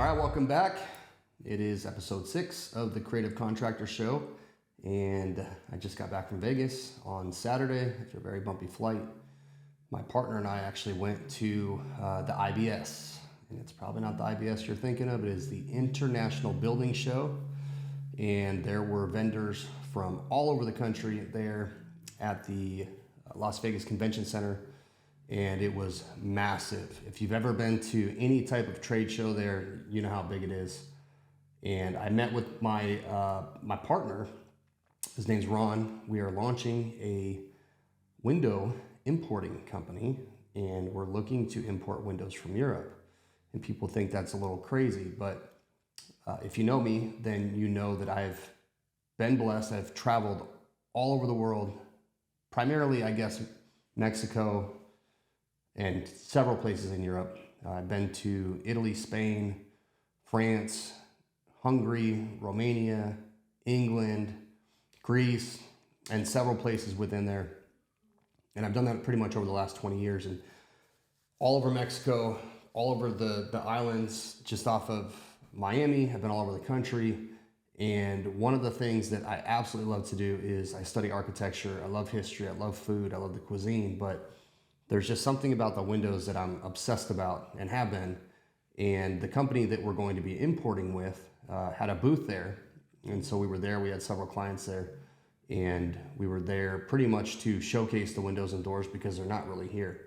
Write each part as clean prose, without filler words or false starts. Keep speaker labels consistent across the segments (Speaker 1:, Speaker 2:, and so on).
Speaker 1: right, welcome back. It is episode 6 of the Creative Contractor Show, and I just got back from Vegas on Saturday after a very bumpy flight. My partner and I actually went to the IBS, and it's probably not the IBS you're thinking of. It is the International Building Show, and there were vendors from all over the country there at the Las Vegas Convention Center, and it was massive. If you've ever been to any type of trade show there, you know how big it is. And I met with my partner. His name's Ron. We are launching a window importing company, and we're looking to import windows from Europe. And people think that's a little crazy, but if you know me, then you know that I've been blessed. I've traveled all over the world, primarily, I guess, Mexico and several places in Europe. I've been to Italy, Spain, France, Hungary, Romania, England, Greece, and several places within there. And I've done that pretty much over the last 20 years. And all over Mexico, all over the islands, just off of Miami. I've been all over the country. And one of the things that I absolutely love to do is I study architecture. I love history. I love food. I love the cuisine. But there's just something about the windows that I'm obsessed about and have been. And the company that we're going to be importing with had a booth there. And so we were there. We had several clients there. And we were there pretty much to showcase the windows and doors because they're not really here.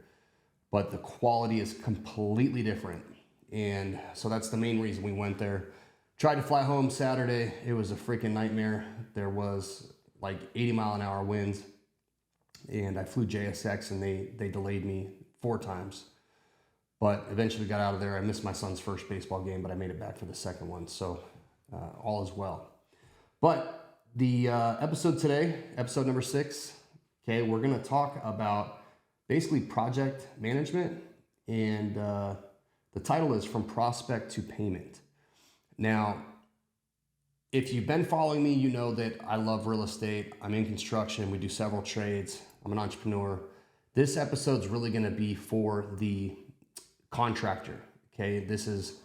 Speaker 1: But the quality is completely different. And so that's the main reason we went there. Tried to fly home Saturday. It was a freaking nightmare. There was like 80-mile-an-hour winds. And I flew JSX, and they delayed me 4 times. But eventually got out of there. I missed my son's first baseball game, but I made it back for the second one. So all is well. But the episode today, episode number 6, okay, we're going to talk about basically project management. And the title is From Prospect to Payment. Now, if you've been following me, you know that I love real estate. I'm in construction. We do several trades. I'm an entrepreneur. This episode's really going to be for the contractor. Okay, this is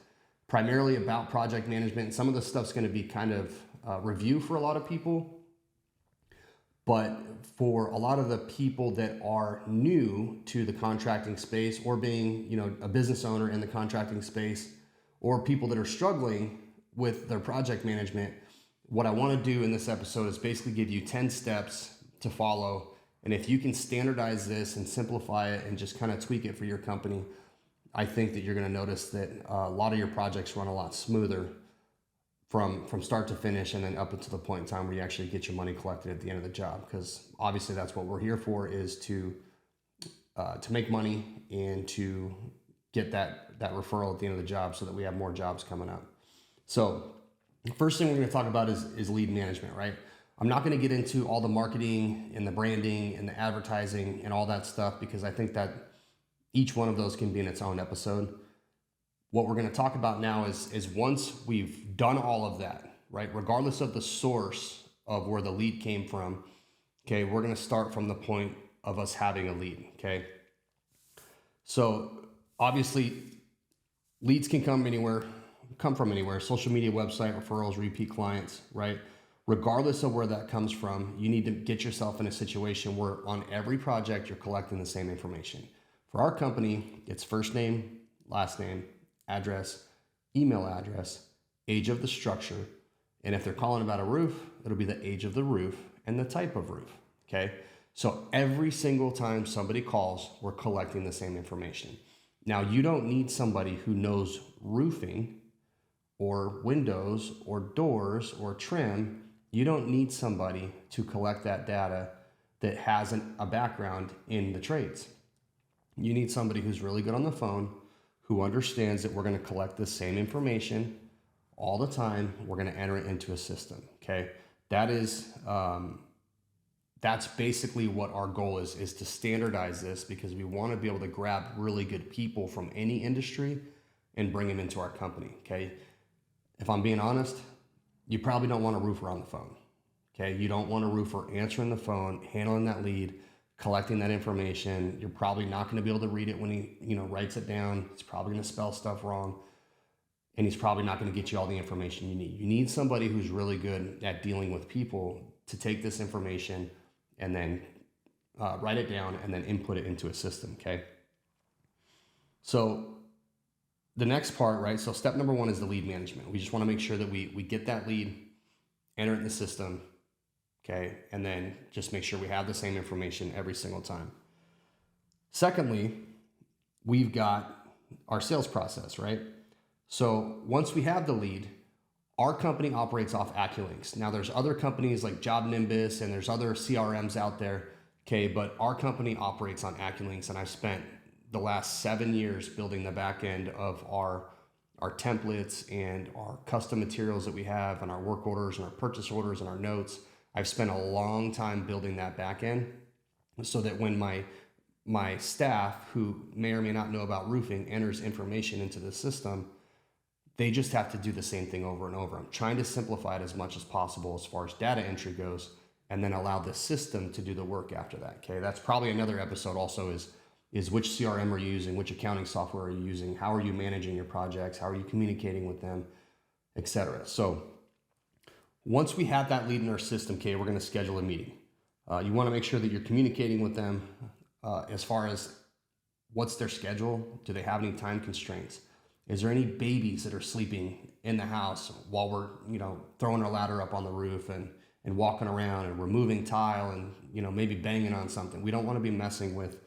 Speaker 1: primarily about project management. Some of the stuff's going to be kind of review for a lot of people, but for a lot of the people that are new to the contracting space, or being, you know, a business owner in the contracting space, or people that are struggling with their project management, what I want to do in this episode is basically give you 10 steps to follow. And if you can standardize this and simplify it and just kind of tweak it for your company, I think that you're going to notice that a lot of your projects run a lot smoother from start to finish, and then up until the point in time where you actually get your money collected at the end of the job. Because obviously that's what we're here for, is to make money and to get that referral at the end of the job so that we have more jobs coming up. So the first thing we're going to talk about is lead management, right? I'm not going to get into all the marketing and the branding and the advertising and all that stuff, because I think that each one of those can be in its own episode. What we're going to talk about now is once we've done all of that, right, regardless of the source of where the lead came from, okay, we're going to start from the point of us having a lead, okay? So obviously leads can come from anywhere, social media, website, referrals, repeat clients, right? Regardless of where that comes from, you need to get yourself in a situation where on every project you're collecting the same information. For our company, it's first name, last name, address, email address, age of the structure, and if they're calling about a roof, it'll be the age of the roof and the type of roof, okay? So every single time somebody calls, we're collecting the same information. Now, you don't need somebody who knows roofing or windows or doors or trim. You don't need somebody to collect that data that has a background in the trades. You need somebody who's really good on the phone, who understands that we're going to collect the same information all the time. We're going to enter it into a system, okay? That's basically what our goal is to standardize this, because we want to be able to grab really good people from any industry and bring them into our company, okay? If I'm being honest, you probably don't want a roofer on the phone, okay? You don't want a roofer answering the phone, handling that lead, collecting that information. You're probably not going to be able to read it when he, writes it down. He's probably going to spell stuff wrong. and he's probably not going to get you all the information you need. You need somebody who's really good at dealing with people to take this information and then write it down and then input it into a system, okay? So the next part, right? So step number 1 is the lead management. We just want to make sure that we get that lead, enter it in the system, okay? And then just make sure we have the same information every single time. Secondly, we've got our sales process, right? So once we have the lead, our company operates off AccuLinks. Now there's other companies like Job Nimbus and there's other CRMs out there, okay? But our company operates on AccuLinks, and I've spent the last 7 years building the back end of our templates and our custom materials that we have and our work orders and our purchase orders and our notes. I've spent a long time building that back end so that when my staff, who may or may not know about roofing, enters information into the system, they just have to do the same thing over and over. I'm trying to simplify it as much as possible as far as data entry goes, and then allow the system to do the work after that, okay? That's probably another episode also is which CRM are you using, which accounting software are you using, how are you managing your projects, how are you communicating with them, etc. So once we have that lead in our system, okay, we're gonna schedule a meeting. You wanna make sure that you're communicating with them as far as what's their schedule, do they have any time constraints? Is there any babies that are sleeping in the house while we're, throwing our ladder up on the roof and walking around and removing tile and, maybe banging on something? We don't want to be messing with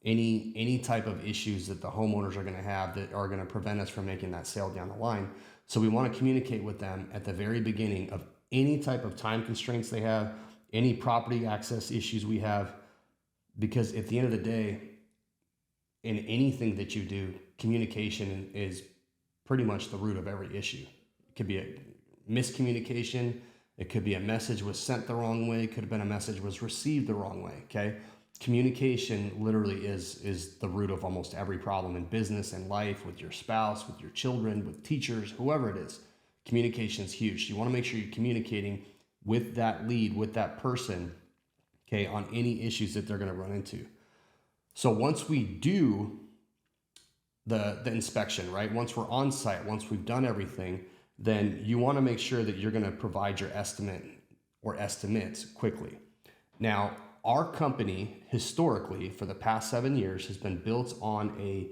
Speaker 1: any type of issues that the homeowners are going to have that are going to prevent us from making that sale down the line. So we want to communicate with them at the very beginning of any type of time constraints they have, any property access issues we have, because at the end of the day, in anything that you do, communication is pretty much the root of every issue. It could be a miscommunication. It could be a message was sent the wrong way. It could have been a message was received the wrong way, okay? Communication literally is the root of almost every problem in business and life, with your spouse, with your children, with teachers, whoever it is. Communication is huge. You want to make sure you're communicating with that lead, with that person, okay, on any issues that they're going to run into. So once we do the inspection, right? Once we're on site, once we've done everything, then you want to make sure that you're going to provide your estimate or estimates quickly. Now, our company historically for the past 7 years has been built on a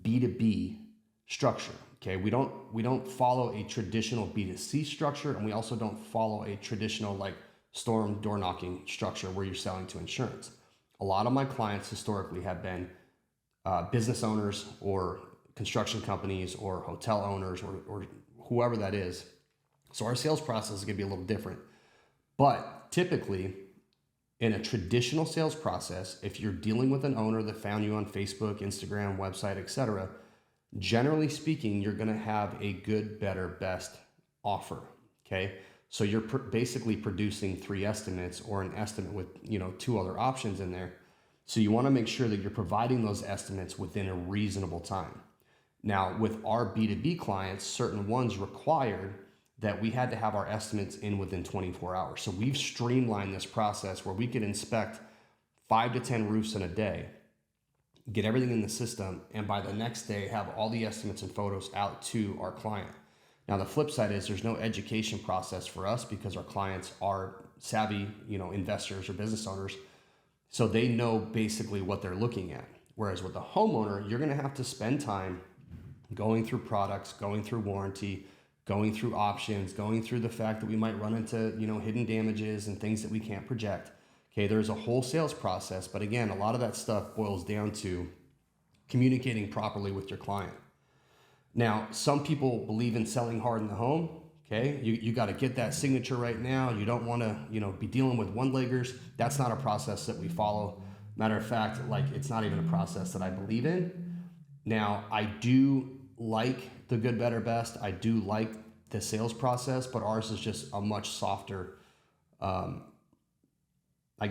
Speaker 1: B2B structure. Okay, we don't follow a traditional B2C structure, and we also don't follow a traditional like storm door knocking structure where you're selling to insurance. A lot of my clients historically have been business owners or construction companies or hotel owners or whoever that is. So our sales process is going to be a little different. But typically, in a traditional sales process, if you're dealing with an owner that found you on Facebook, Instagram, website, etc., generally speaking, you're going to have a good, better, best offer. Okay, so you're basically producing 3 estimates or an estimate with 2 other options in there. So you want to make sure that you're providing those estimates within a reasonable time. Now, with our B2B clients, certain ones required that we had to have our estimates in within 24 hours. So we've streamlined this process where we could inspect 5 to 10 roofs in a day, get everything in the system, and by the next day have all the estimates and photos out to our client. Now, the flip side is there's no education process for us because our clients are savvy, investors or business owners. So they know basically what they're looking at. Whereas with a homeowner, you're going to have to spend time going through products, going through warranty, going through options, going through the fact that we might run into, hidden damages and things that we can't project. Okay, there's a whole sales process, but again, a lot of that stuff boils down to communicating properly with your client. Now, some people believe in selling hard in the home. Okay, you got to get that signature right now. You don't want to, be dealing with one-leggers. That's not a process that we follow. Matter of fact, it's not even a process that I believe in. Now, I do like the good, better, best. I do like the sales process, but ours is just a much softer,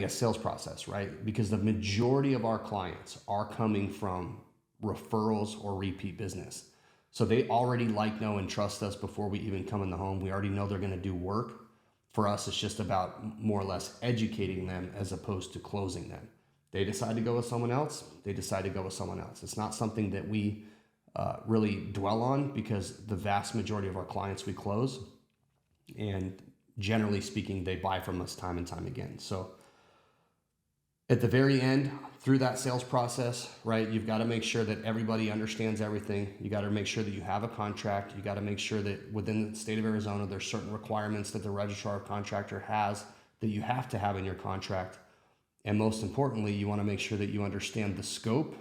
Speaker 1: sales process, right? Because the majority of our clients are coming from referrals or repeat business. So they already know, and trust us before we even come in the home. We already know they're going to do work. For us, it's just about more or less educating them as opposed to closing them. They decide to go with someone else. They decide to go with someone else. It's not something that we really dwell on, because the vast majority of our clients we close, and generally speaking, they buy from us time and time again. So at the very end, through that sales process, right, you've got to make sure that everybody understands everything. You got to make sure that you have a contract. You got to make sure that within the state of Arizona, there's certain requirements that the registrar of contractor has that you have to have in your contract. And most importantly, you want to make sure that you understand the scope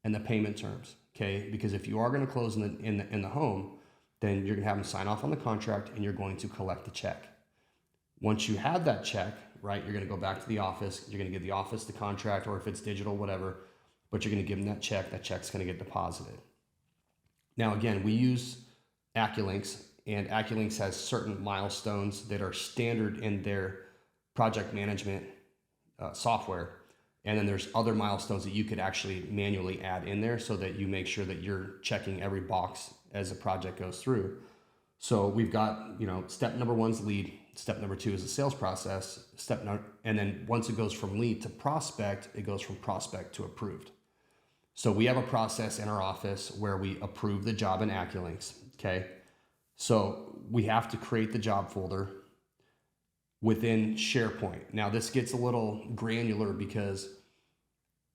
Speaker 1: and the payment terms, okay? Because if you are going to close in the home, then you're going to have them sign off on the contract and you're going to collect the check. Once you have that check, right, you're going to go back to the office. You're going to give the office the contract, or if it's digital, whatever, but you're going to give them that check. That check's going to get deposited. Now, again, we use AccuLinks, and AccuLinks has certain milestones that are standard in their project management software. And then there's other milestones that you could actually manually add in there so that you make sure that you're checking every box as a project goes through. So we've got, step number 1's lead. Step number 2 is the sales process. And then once it goes from lead to prospect, it goes from prospect to approved. So we have a process in our office where we approve the job in AccuLinks, okay? So we have to create the job folder within SharePoint. Now this gets a little granular because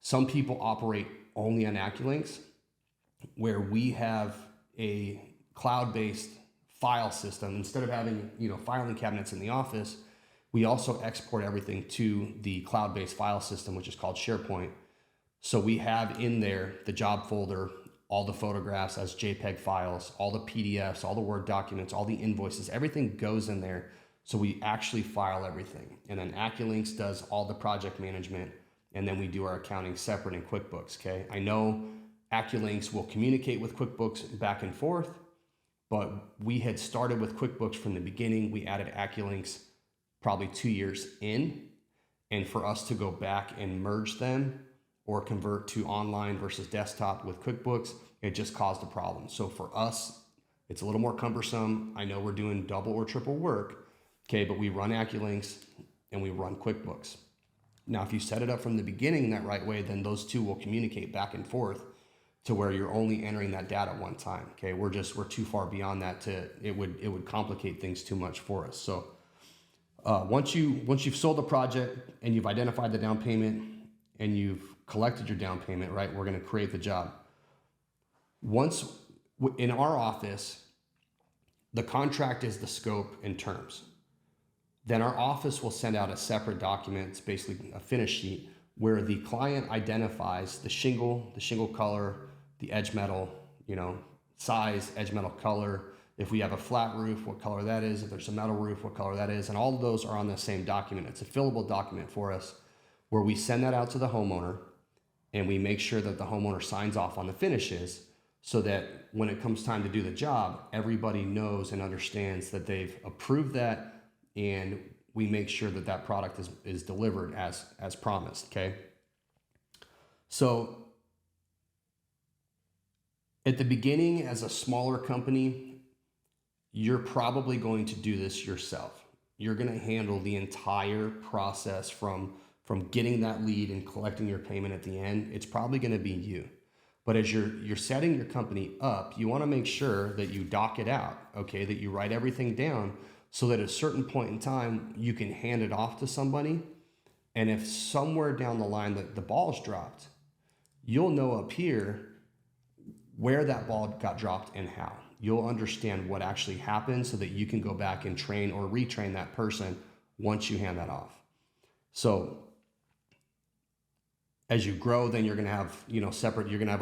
Speaker 1: some people operate only on AccuLinks, where we have a cloud-based file system. Instead of having, filing cabinets in the office, we also export everything to the cloud-based file system, which is called SharePoint. So we have in there the job folder, all the photographs as JPEG files, all the PDFs, all the Word documents, all the invoices, everything goes in there. So we actually file everything. And then AccuLinks does all the project management, and then we do our accounting separate in QuickBooks, okay? I know AccuLinks will communicate with QuickBooks back and forth, but we had started with QuickBooks from the beginning. We added AccuLinks probably 2 years in, and for us to go back and merge them or convert to online versus desktop with QuickBooks, it just caused a problem. So for us, it's a little more cumbersome. I know we're doing double or triple work, okay, but we run AccuLinks and we run QuickBooks. Now, if you set it up from the beginning that right way, then those two will communicate back and forth to where you're only entering that data one time. Okay, we're too far beyond that it would complicate things too much for us. So once you've sold the project and you've identified the down payment and you've collected your down payment, right, we're going to create the job. Once in our office, the contract is the scope and terms. Then our office will send out a separate document. It's basically a finish sheet where the client identifies the shingle color, the edge metal, size, edge metal color. If we have a flat roof, what color that is. If there's a metal roof, what color that is. And all of those are on the same document. It's a fillable document for us where we send that out to the homeowner and we make sure that the homeowner signs off on the finishes so that when it comes time to do the job, everybody knows and understands that they've approved that, and we make sure that that product is delivered as promised, okay? So at the beginning, as a smaller company, you're probably going to do this yourself. You're going to handle the entire process from getting that lead and collecting your payment at the end. It's probably going to be you. But as you're setting your company up, you want to make sure that you dock it out, okay, that you write everything down so that at a certain point in time, you can hand it off to somebody. And if somewhere down the line that the ball's dropped, you'll know up here where that ball got dropped and how. You'll understand what actually happened so that you can go back and train or retrain that person once you hand that off. So as you grow, then you're going to have, separate, you're going to have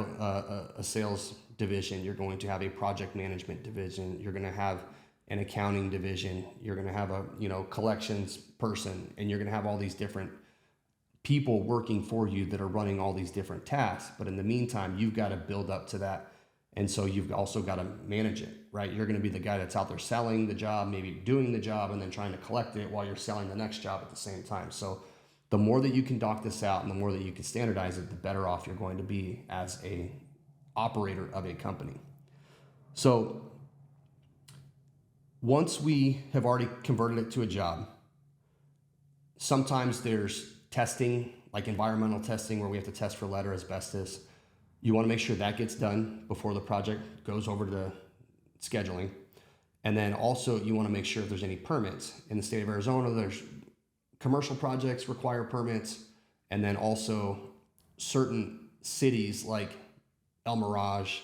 Speaker 1: a sales division. You're going to have a project management division. You're going to have an accounting division. You're going to have a, collections person, and you're going to have all these different people working for you that are running all these different tasks. But in the meantime, you've got to build up to that. And so you've also got to manage it, right? You're going to be the guy that's out there selling the job, maybe doing the job, and then trying to collect it while you're selling the next job at the same time. So the more that you can dock this out and the more that you can standardize it, the better off you're going to be as a operator of a company. So once we have already converted it to a job, sometimes there's testing, like environmental testing, where we have to test for lead or asbestos. You want to make sure that gets done before the project goes over to scheduling. And then also you want to make sure if there's any permits. In the state of Arizona, there's commercial projects require permits. And then also certain cities like El Mirage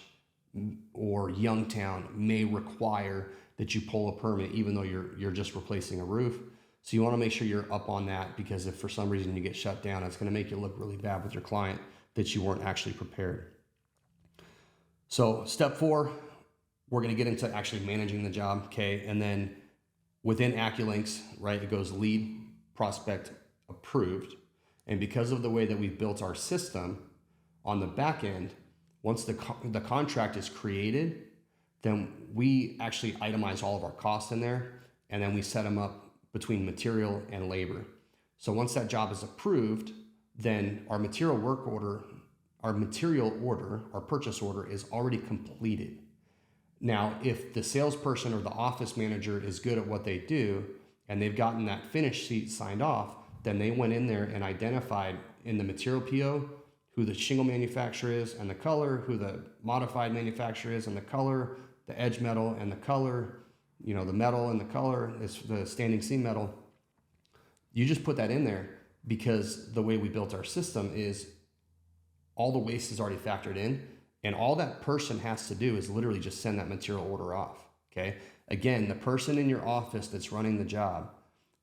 Speaker 1: or Youngtown may require that you pull a permit even though you're just replacing a roof. So you want to make sure you're up on that, because if for some reason you get shut down, it's going to make you look really bad with your client that you weren't actually prepared. So step 4, we're going to get into actually managing the job. Okay. And then within AccuLinks, right, it goes lead, prospect, approved. And because of the way that we've built our system on the back end, once the contract is created, then we actually itemize all of our costs in there, and then we set them up between material and labor. So once that job is approved, then our material order, our purchase order is already completed. Now, if the salesperson or the office manager is good at what they do and they've gotten that finish sheet signed off, then they went in there and identified in the material PO who the shingle manufacturer is and the color, who the modified manufacturer is and the color, the edge metal and the color, the metal and the color, is the standing seam metal. You just put that in there because the way we built our system is all the waste is already factored in, and all that person has to do is literally just send that material order off. Okay. Again, the person in your office that's running the job,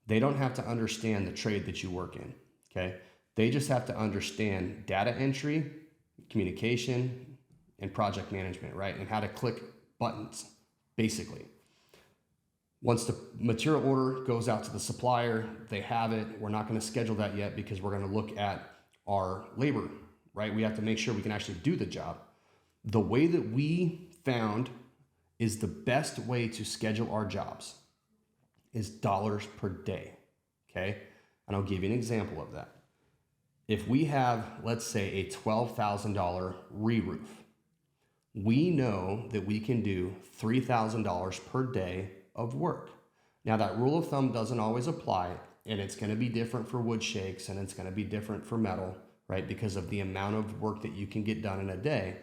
Speaker 1: they don't have to understand the trade that you work in. Okay. They just have to understand data entry, communication, and project management, right? And how to click buttons, basically. Once the material order goes out to the supplier, they have it. We're not going to schedule that yet because we're going to look at our labor, right? We have to make sure we can actually do the job. The way that we found is the best way to schedule our jobs is dollars per day, okay? And I'll give you an example of that. If we have, let's say, a $12,000 re-roof, we know that we can do $3,000 per day of work. Now that rule of thumb doesn't always apply, and it's going to be different for wood shakes and it's going to be different for metal, right? Because of the amount of work that you can get done in a day.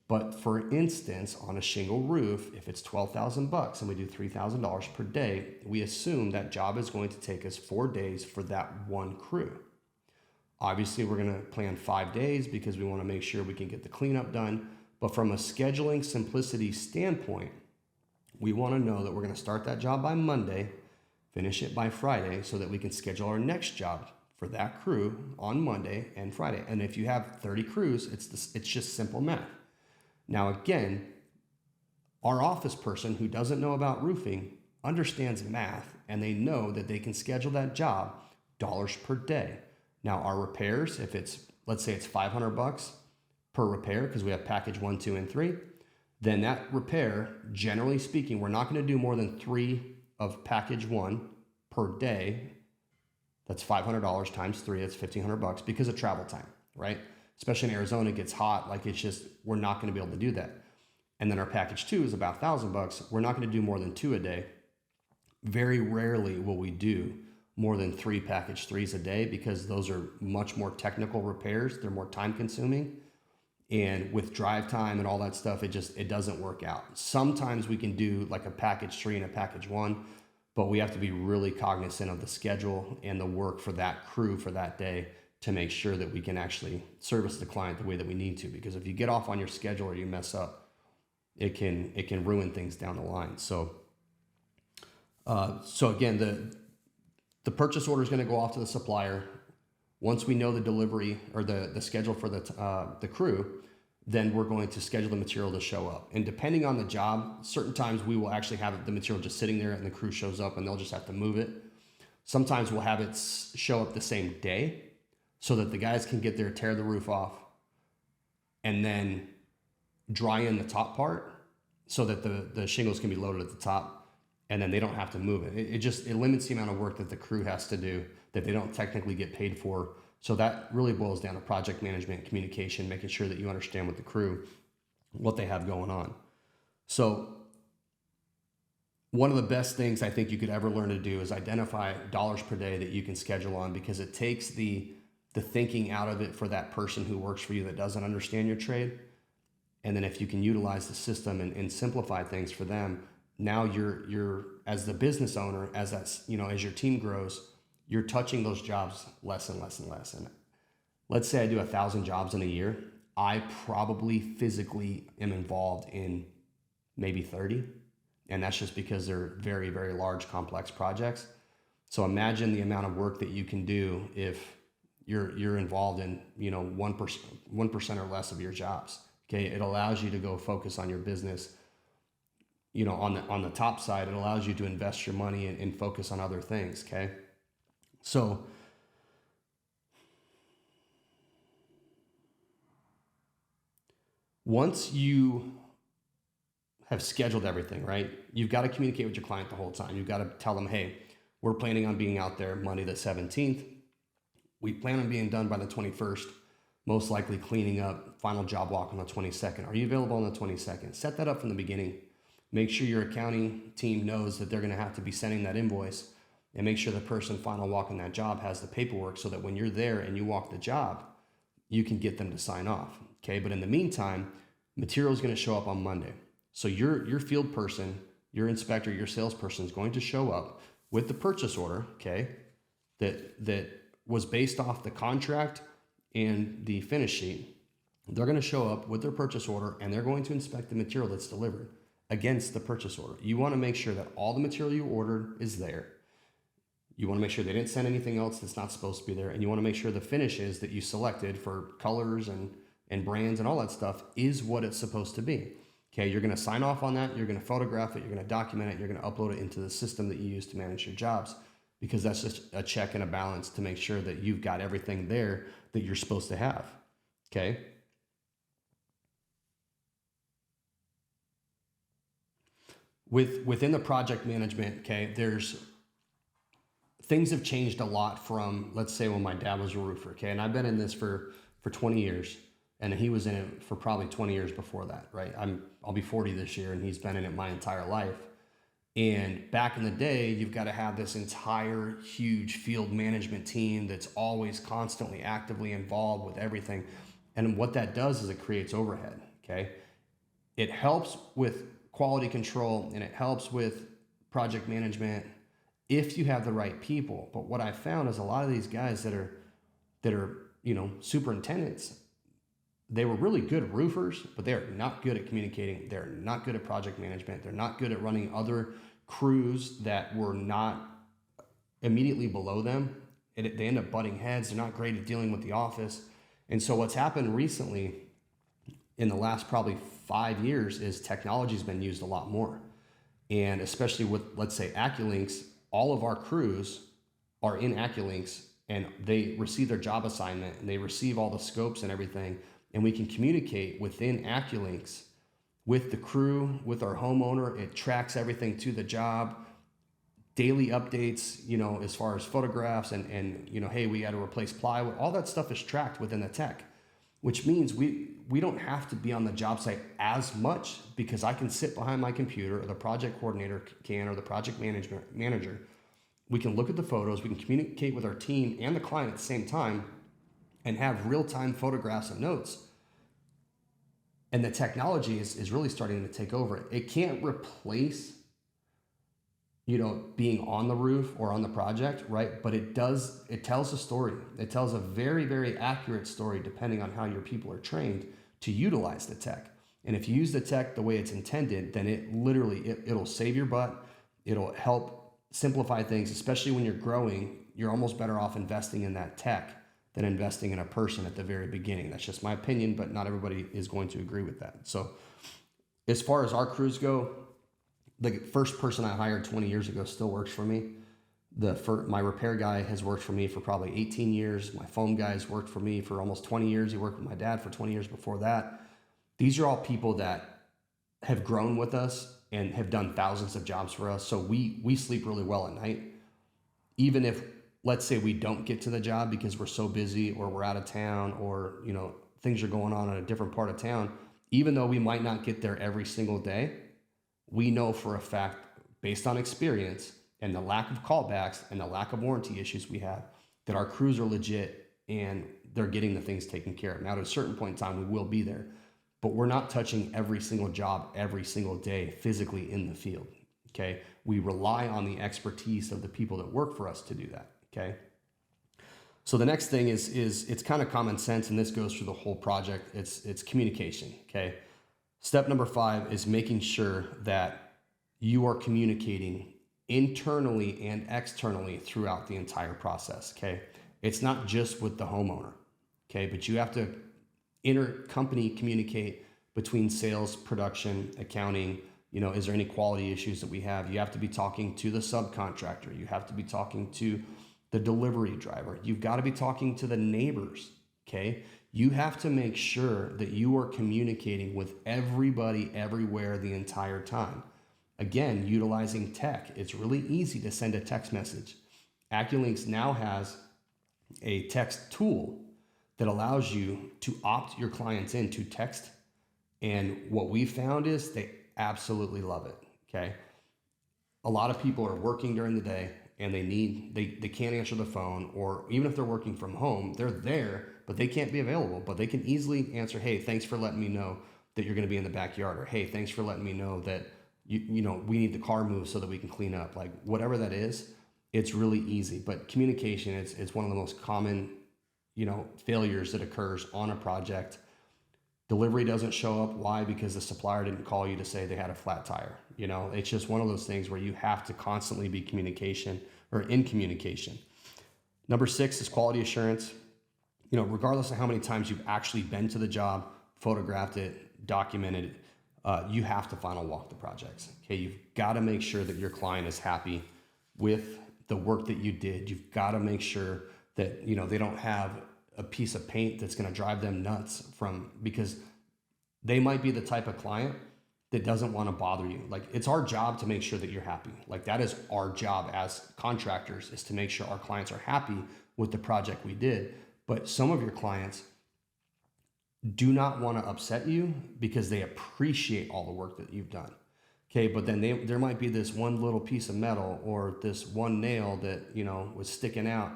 Speaker 1: But for instance, on a shingle roof, if it's $12,000 and we do $3,000 per day, we assume that job is going to take us 4 days for that one crew. Obviously, we're going to plan 5 days because we want to make sure we can get the cleanup done. But from a scheduling simplicity standpoint, we want to know that we're going to start that job by Monday, finish it by Friday, so that we can schedule our next job for that crew on Monday and Friday. And if you have 30 crews, it's just simple math. Now, again, our office person who doesn't know about roofing understands math, and they know that they can schedule that job dollars per day. Now, our repairs, if it's, let's say it's $500 per repair, because we have package 1, 2, and 3, then that repair, generally speaking, we're not going to do more than 3 of package 1 per day. That's $500 times 3, that's $1,500 because of travel time, right? Especially in Arizona, it gets hot. Like, it's just, we're not going to be able to do that. And then our package 2 is about $1,000. We're not going to do more than 2 a day. Very rarely will we do more than 3 package 3s a day because those are much more technical repairs. They're more time consuming. And with drive time and all that stuff, it doesn't work out. Sometimes we can do like a package 3 and a package 1, but we have to be really cognizant of the schedule and the work for that crew for that day to make sure that we can actually service the client the way that we need to. Because if you get off on your schedule or you mess up, it can ruin things down the line. So again, the purchase order is going to go off to the supplier. Once we know the delivery or the schedule for the crew, then we're going to schedule the material to show up. And depending on the job, certain times we will actually have the material just sitting there and the crew shows up and they'll just have to move it. Sometimes we'll have it show up the same day so that the guys can get there, tear the roof off, and then dry in the top part so that the shingles can be loaded at the top, and then they don't have to move it. It limits the amount of work that the crew has to do that they don't technically get paid for. So that really boils down to project management, communication, making sure that you understand with the crew what they have going on. So one of the best things I think you could ever learn to do is identify dollars per day that you can schedule on, because it takes the the thinking out of it for that person who works for you that doesn't understand your trade. And then if you can utilize the system and simplify things for them, now you're as the business owner, as that's, as your team grows, you're touching those jobs less and less and less. And let's say I do 1,000 jobs in a year. I probably physically am involved in maybe 30. And that's just because they're very, very large, complex projects. So imagine the amount of work that you can do if you're involved in, 1% or less of your jobs. Okay. It allows you to go focus on your business. On the top side, it allows you to invest your money and focus on other things. Okay. So once you have scheduled everything, right, you've got to communicate with your client the whole time. You've got to tell them, hey, we're planning on being out there Monday the 17th. We plan on being done by the 21st, most likely cleaning up, final job walk on the 22nd. Are you available on the 22nd? Set that up from the beginning. Make sure your accounting team knows that they're going to have to be sending that invoice, and make sure the person final walking that job has the paperwork so that when you're there and you walk the job, you can get them to sign off. Okay. But in the meantime, material is going to show up on Monday. So your field person, your inspector, your salesperson is going to show up with the purchase order, okay, that was based off the contract and the finish sheet. They're going to show up with their purchase order, and they're going to inspect the material that's delivered against the purchase order. You want to make sure that all the material you ordered is there. You want to make sure they didn't send anything else that's not supposed to be there. And you want to make sure the finishes that you selected for colors and brands and all that stuff is what it's supposed to be. Okay, you're going to sign off on that. You're going to photograph it. You're going to document it. You're going to upload it into the system that you use to manage your jobs, because that's just a check and a balance to make sure that you've got everything there that you're supposed to have. Okay. Within the project management, okay, things have changed a lot from, let's say, when my dad was a roofer. Okay, and I've been in this for 20 years. And he was in it for probably 20 years before that, right? I'll be 40 this year, and he's been in it my entire life. And back in the day, you've got to have this entire huge field management team that's always constantly actively involved with everything. And what that does is it creates overhead, okay? It helps with quality control, and it helps with project management if you have the right people. But what I found is a lot of these guys that are superintendents, they were really good roofers, but they're not good at communicating. They're not good at project management. They're not good at running other crews that were not immediately below them. They end up butting heads. They're not great at dealing with the office. And so what's happened recently in the last probably 5 years is technology's been used a lot more. And especially with, let's say, AccuLinks, all of our crews are in AccuLinks, and they receive their job assignment, and they receive all the scopes and everything. And we can communicate within AccuLinks with the crew, with our homeowner. It tracks everything to the job, daily updates, as far as photographs and hey, we got to replace plywood. All that stuff is tracked within the tech, which means we don't have to be on the job site as much, because I can sit behind my computer, or the project coordinator can, or the project manager. We can look at the photos, we can communicate with our team and the client at the same time, and have real-time photographs and notes. And the technology is really starting to take over. It can't replace, being on the roof or on the project, right? But it tells a story. It tells a very, very accurate story, depending on how your people are trained to utilize the tech. And if you use the tech the way it's intended, then it'll save your butt. It'll help simplify things, especially when you're growing. You're almost better off investing in that tech than investing in a person at the very beginning. That's just my opinion, but not everybody is going to agree with that. So as far as our crews go, the first person I hired 20 years ago still works for me. My repair guy has worked for me for probably 18 years. My foam guy's worked for me for almost 20 years. He worked with my dad for 20 years before that. These are all people that have grown with us and have done thousands of jobs for us. So we sleep really well at night. Even if, let's say, we don't get to the job because we're so busy, or we're out of town, or things are going on in a different part of town, even though we might not get there every single day, we know for a fact, based on experience and the lack of callbacks and the lack of warranty issues we have, that our crews are legit and they're getting the things taken care of. Now, at a certain point in time, we will be there, but we're not touching every single job every single day physically in the field. Okay. We rely on the expertise of the people that work for us to do that. Okay. So the next thing is it's kind of common sense, and this goes through the whole project. It's communication. Okay. Step number 5 is making sure that you are communicating internally and externally throughout the entire process. Okay. It's not just with the homeowner. Okay. But you have to inter-company communicate between sales, production, accounting. Is there any quality issues that we have? You have to be talking to the subcontractor. You have to be talking to the delivery driver. You've got to be talking to the neighbors. Okay. You have to make sure that you are communicating with everybody everywhere the entire time. Again, utilizing tech. It's really easy to send a text message. AccuLinks now has a text tool that allows you to opt your clients into text. And what we found is they absolutely love it. Okay. A lot of people are working during the day and they can't answer the phone, or even if they're working from home, they're there, but they can't be available, but they can easily answer, hey, thanks for letting me know that you're going to be in the backyard, or hey, thanks for letting me know that we need the car moved so that we can clean up. Like whatever that is, it's really easy. But communication, it's one of the most common, failures that occurs on a project. Delivery doesn't show up. Why? Because the supplier didn't call you to say they had a flat tire. It's just one of those things where you have to constantly be in communication. Number 6 is quality assurance. Regardless of how many times you've actually been to the job, photographed it, documented it, you have to final walk the projects. Okay. You've got to make sure that your client is happy with the work that you did. You've got to make sure that, they don't have a piece of paint that's going to drive them nuts because they might be the type of client that doesn't want to bother you. Like, it's our job to make sure that you're happy. Like, that is our job as contractors, is to make sure our clients are happy with the project we did. But some of your clients do not want to upset you because they appreciate all the work that you've done. Okay. But then there might be this one little piece of metal or this one nail that, was sticking out.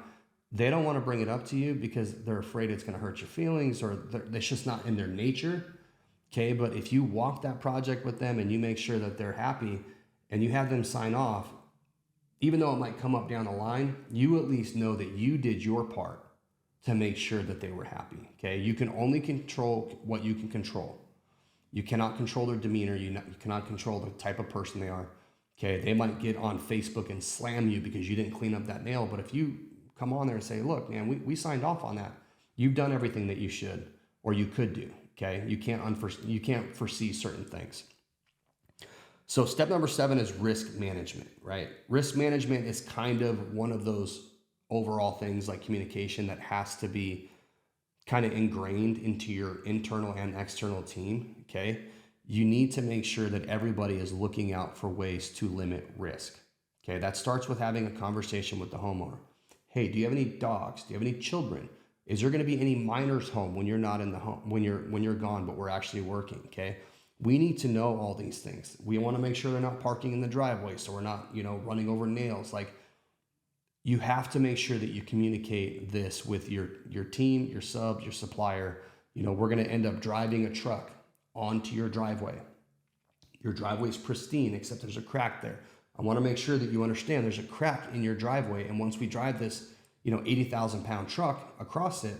Speaker 1: They don't want to bring it up to you because they're afraid it's going to hurt your feelings, or it's just not in their nature. Okay. But if you walk that project with them and you make sure that they're happy and you have them sign off, even though it might come up down the line, you at least know that you did your part to make sure that they were happy. Okay. You can only control what you can control. You cannot control their demeanor. You cannot control the type of person they are. Okay. They might get on Facebook and slam you because you didn't clean up that nail. But if you come on there and say, look, man, we signed off on that. You've done everything that you should, or you could do. Okay. You can't foresee certain things. So step number 7 is risk management, right? Risk management is kind of one of those overall things like communication that has to be kind of ingrained into your internal and external team. Okay. You need to make sure that everybody is looking out for ways to limit risk. Okay. That starts with having a conversation with the homeowner. Hey, do you have any dogs? Do you have any children? Is there going to be any minors home when you're not in the home, when you're gone, but we're actually working? Okay. We need to know all these things. We want to make sure they're not parking in the driveway, so we're not, running over nails. Like, you have to make sure that you communicate this with your team, your subs, your supplier. We're going to end up driving a truck onto your driveway. Your driveway's pristine, except there's a crack there. I want to make sure that you understand there's a crack in your driveway. And once we drive this, 80,000 pound truck across it,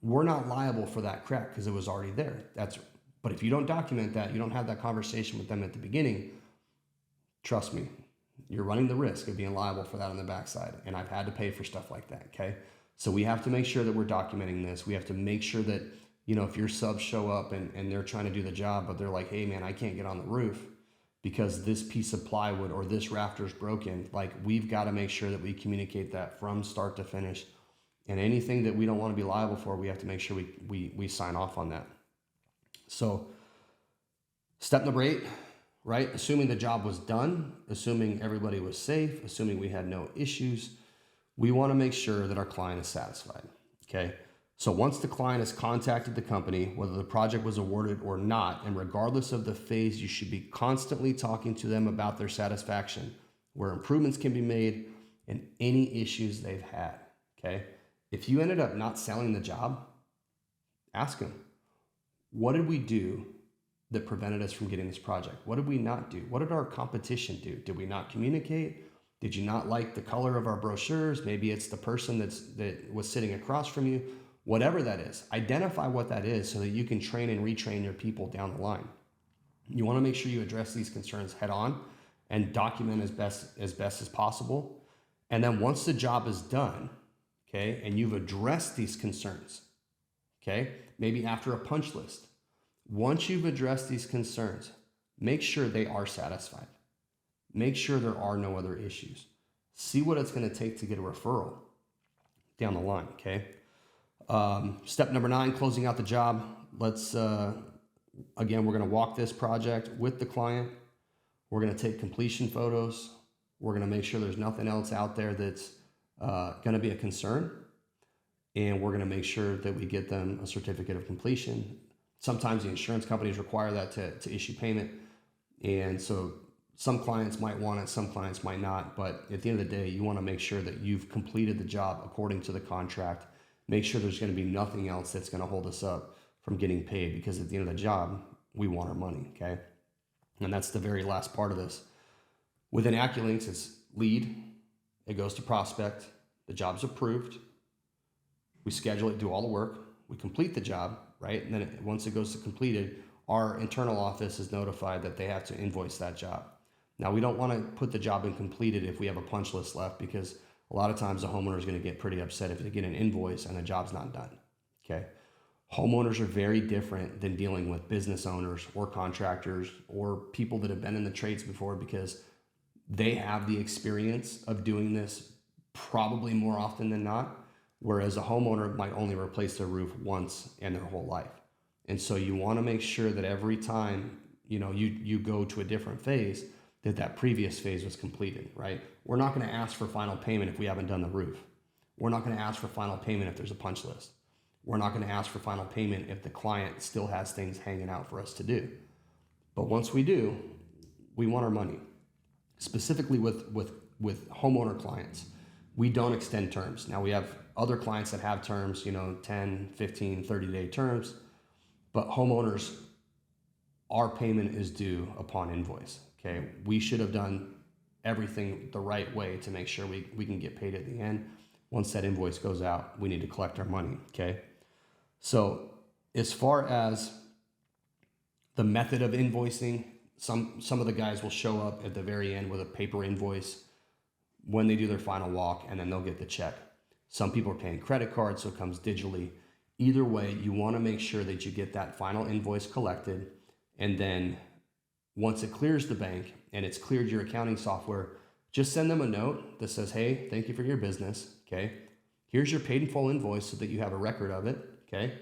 Speaker 1: we're not liable for that crack because it was already there. But if you don't document that, you don't have that conversation with them at the beginning, trust me, you're running the risk of being liable for that on the backside. And I've had to pay for stuff like that. Okay. So we have to make sure that we're documenting this. We have to make sure that, if your subs show up and they're trying to do the job, but they're like, hey man, I can't get on the roof because this piece of plywood or this rafter's broken. Like, we've got to make sure that we communicate that from start to finish. And anything that we don't want to be liable for, we have to make sure we sign off on that. So step number 8, right? Assuming the job was done, assuming everybody was safe, assuming we had no issues, we want to make sure that our client is satisfied. Okay. So once the client has contacted the company, whether the project was awarded or not, and regardless of the phase, you should be constantly talking to them about their satisfaction, where improvements can be made, and any issues they've had. Okay. If you ended up not selling the job, ask them, what did we do that prevented us from getting this project? What did we not do? What did our competition do? Did we not communicate? Did you not like the color of our brochures? Maybe it's the person that was sitting across from you. Whatever that is, identify what that is so that you can train and retrain your people down the line. You want to make sure you address these concerns head on and document as best as possible. And then once the job is done, okay, and you've addressed these concerns, okay, maybe after a punch list, once you've addressed these concerns, make sure they are satisfied. Make sure there are no other issues. See what it's going to take to get a referral down the line, okay? Step number 9, closing out the job. Let's, again, we're going to walk this project with the client. We're going to take completion photos. We're going to make sure there's nothing else out there that's going to be a concern. And we're going to make sure that we get them a certificate of completion. Sometimes the insurance companies require that to issue payment. And so some clients might want it, some clients might not. But at the end of the day, you want to make sure that you've completed the job according to the contract. Make sure there's going to be nothing else that's going to hold us up from getting paid, because at the end of the job, we want our money, okay? And that's the very last part of this. Within AccuLinks, it's lead, it goes to prospect, the job's approved, we schedule it, do all the work, we complete the job, right? And then once it goes to completed, our internal office is notified that they have to invoice that job. Now, we don't want to put the job in completed if we have a punch list left, because a lot of times the homeowner is going to get pretty upset if they get an invoice and the job's not done, okay? Homeowners are very different than dealing with business owners or contractors or people that have been in the trades before, because they have the experience of doing this probably more often than not, whereas a homeowner might only replace their roof once in their whole life. And so you want to make sure that every time you go to a different phase, that previous phase was completed, right? We're not going to ask for final payment if we haven't done the roof. We're not going to ask for final payment if there's a punch list. We're not going to ask for final payment if the client still has things hanging out for us to do. But once we do, we want our money. Specifically with homeowner clients, we don't extend terms. Now, we have other clients that have terms, 10, 15, 30-day terms, but homeowners, our payment is due upon invoice, okay? We should have done everything the right way to make sure we can get paid at the end. Once that invoice goes out, we need to collect our money, okay? So as far as the method of invoicing, some of the guys will show up at the very end with a paper invoice when they do their final walk, and then they'll get the check. Some people are paying credit cards, so it comes digitally. Either way, you want to make sure that you get that final invoice collected, and then once it clears the bank and it's cleared your accounting software, just send them a note that says, hey, thank you for your business, okay? Here's your paid in full invoice so that you have a record of it, okay?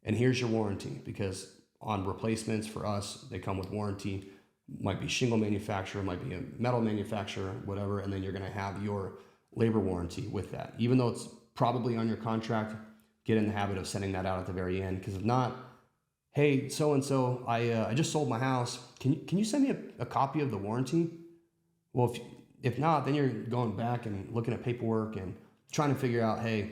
Speaker 1: And here's your warranty, because on replacements for us, they come with warranty. Might be shingle manufacturer, might be a metal manufacturer, whatever, and then you're going to have your labor warranty with that. Even though it's probably on your contract, get in the habit of sending that out at the very end, because if not, hey, so-and-so, I just sold my house. Can you send me a copy of the warranty? Well, if not, then you're going back and looking at paperwork and trying to figure out, hey,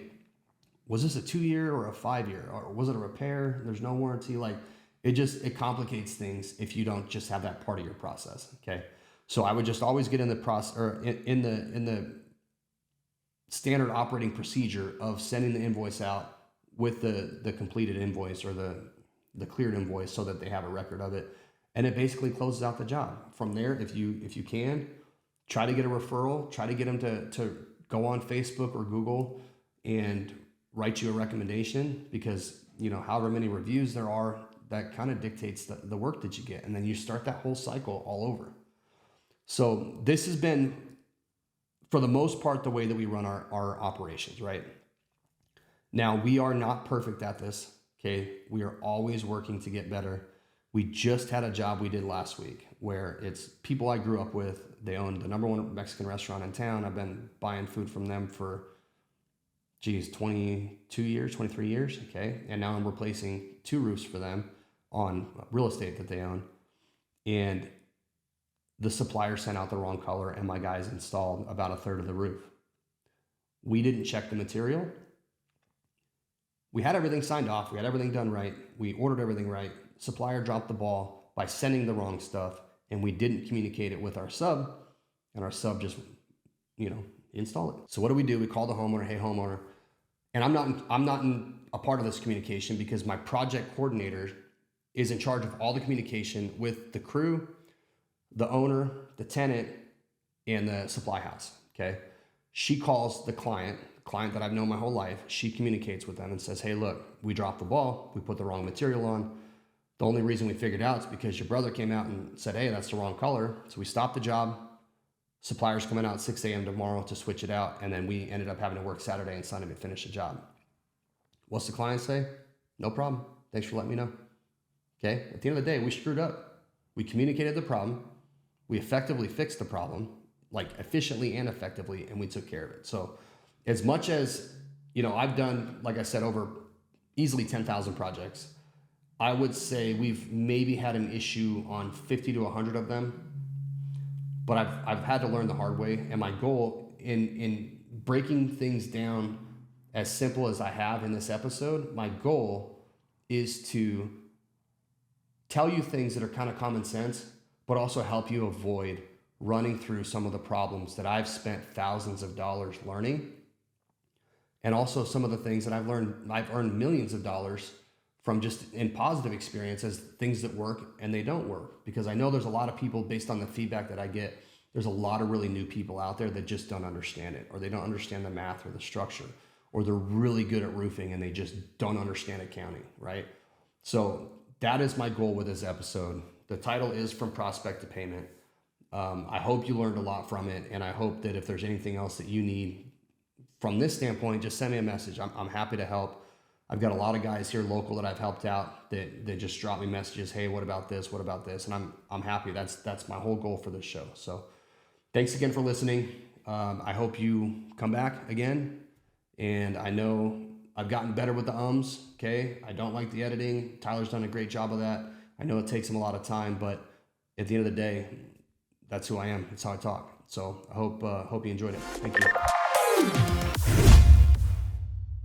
Speaker 1: was this a 2-year or a 5-year, or was it a repair? There's no warranty. Like, it complicates things if you don't just have that part of your process, okay? So I would just always get in the process, or in the standard operating procedure of sending the invoice out with the completed invoice or the cleared invoice, so that they have a record of it, and it basically closes out the job. From there, if you can, try to get a referral, try to get them to go on Facebook or Google and write you a recommendation, because however many reviews there are, that kind of dictates the work that you get, and then you start that whole cycle all over. So this has been, for the most part, the way that we run our operations, right? Now, we are not perfect at this, okay? We are always working to get better. We just had a job we did last week where it's people I grew up with. They owned the #1 Mexican restaurant in town. I've been buying food from them for, 22 years, 23 years, okay? And now I'm replacing 2 roofs for them on real estate that they own. And the supplier sent out the wrong color, and my guys installed about 1/3 of the roof. We didn't check the material. We had everything signed off. We had everything done right. We ordered everything right. Supplier dropped the ball by sending the wrong stuff, and we didn't communicate it with our sub, and our sub just, install it. So what do? We call the homeowner, hey homeowner. And I'm not in a part of this communication because my project coordinator is in charge of all the communication with the crew, the owner, the tenant, and the supply house, okay? She calls the client that I've known my whole life. She communicates with them and says, hey, look, we dropped the ball. We put the wrong material on. The only reason we figured out is because your brother came out and said, hey, that's the wrong color. So we stopped the job. Supplier's coming out at 6 a.m. tomorrow to switch it out. And then we ended up having to work Saturday and Sunday to finish the job. What's the client say? No problem. Thanks for letting me know. Okay. At the end of the day, we screwed up. We communicated the problem. We effectively fixed the problem, like efficiently and effectively, and we took care of it. So as much as, I've done, like I said, over easily 10,000 projects, I would say we've maybe had an issue on 50 to 100 of them. But I've had to learn the hard way, and my goal in breaking things down as simple as I have in this episode, my goal is to tell you things that are kind of common sense, but also help you avoid running through some of the problems that I've spent thousands of dollars learning, and also some of the things that I've earned millions of dollars from just in positive experiences, things that work and they don't work. Because I know there's a lot of people, based on the feedback that I get, there's a lot of really new people out there that just don't understand it, or they don't understand the math or the structure, or they're really good at roofing and they just don't understand accounting, right? So that is my goal with this episode. The title is From Prospect to Payment. I hope you learned a lot from it, and I hope that if there's anything else that you need from this standpoint, just send me a message. I'm happy to help. I've got a lot of guys here local that I've helped out that just drop me messages. Hey, what about this? What about this? And I'm happy. That's my whole goal for this show. So thanks again for listening. I hope you come back again. And I know I've gotten better with the ums. Okay. I don't like the editing. Tyler's done a great job of that. I know it takes him a lot of time, but at the end of the day, that's who I am. It's how I talk. So I hope you enjoyed it. Thank you.